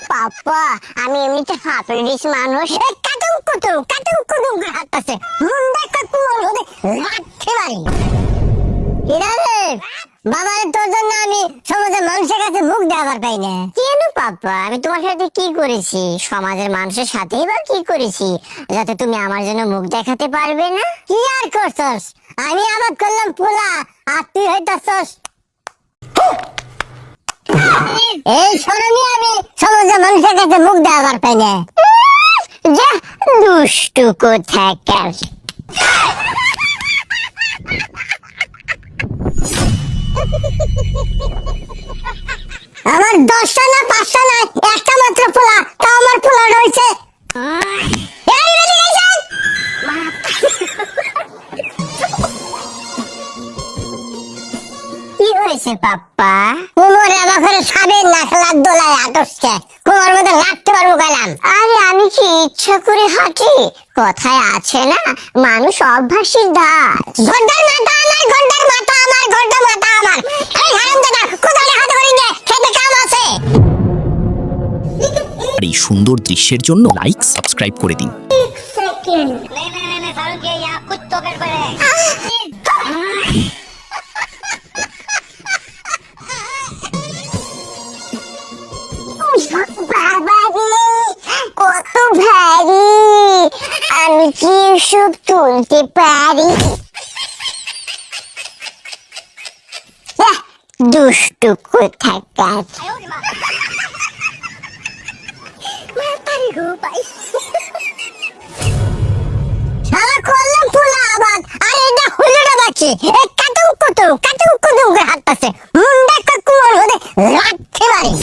পাপা আমি এমনিতে হাফেডিস মানুষ, কাটুং কুটুং করে হাঁটতেছে, মুন্ডা কাকুর হতে লাঠি মারি। কিরারে বাবা, তোর জন্য আমি সমাজের মানুষের কাছে মুখ দেখাবার পাই না। কেন পাপা, আমি তোমার সাথে কি করেছি? সমাজের মানুষের সাথেই বা কি করেছি যাতে তুমি আমার জন্য মুখ দেখাতে পারবে না? কি আর করছস? আমি আবার করলাম পোলা, আর তুই হইতাছস। এই শরণে আমি সমাজের মানুষের কাছে মুখ দেখাবার পাই না। যা দুষ্টু কোথাকার। আমার 10টা না 5টা না, একটা মাত্র পোলা, তাও আমার পোলা রয়েছে। কি হয়েছে পাপ্পা? কোমরে আমাকে সাবেন না খেলার দোলায় আটসকে, কোমর মধ্যে লাগতে পারবো গেলাম। আরে আমি কি ইচ্ছা করে হাঁটি? কথায় আছে না, মানুষ অভ্যাসের দাস। ঘন্টার মাথা আমার, ঘন্টার মাথা আমার, ঘন্টার মাথা আমার। এই হারামজাদা, কোথায় হাতে করে নে, খেতে কাম আছে। আর এই সুন্দর দৃশ্যের জন্য লাইক সাবস্ক্রাইব করে দিন। এক সেকেন্ড নে সারুন কে ইয়া কুত্তো কে করে। বাবারে কত ভারী, আমি কি সব তুলতে পারি? দুষ্টু কোথাকার। সারা করলাম পোলা আবার, আর এটা হলো না বাকি। কাটুং কুটুং করে হাঁটতেছে, মুন্ডা কাকুর হতে লাঠি মারি।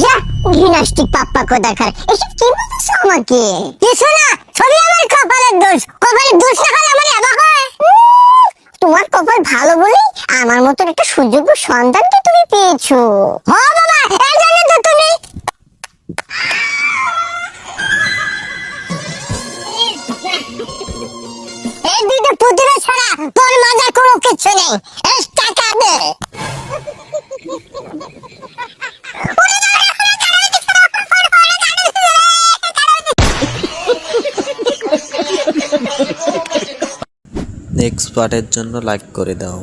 যা ঘৃণাষ্টিক পাপ্পা কোথাকার, এসব কি বলছো আমাকে? কিছু না, সবই আমার কপালের দোষ। কপালের দোষ না হলে আমার এবার হয়। তোমার কপাল ভালো বলেই আমার মতন একটা সুযোগ্য সন্তানকে তুমি পেয়েছো। হ্যাঁ বাবা, এর জন্য তো তুমি এই দুটো পুতুলে ছাড়া তোর মজা কোনো কিছু নেই। টাকা দে। নেক্সট পার্টের জন্য লাইক করে দাও।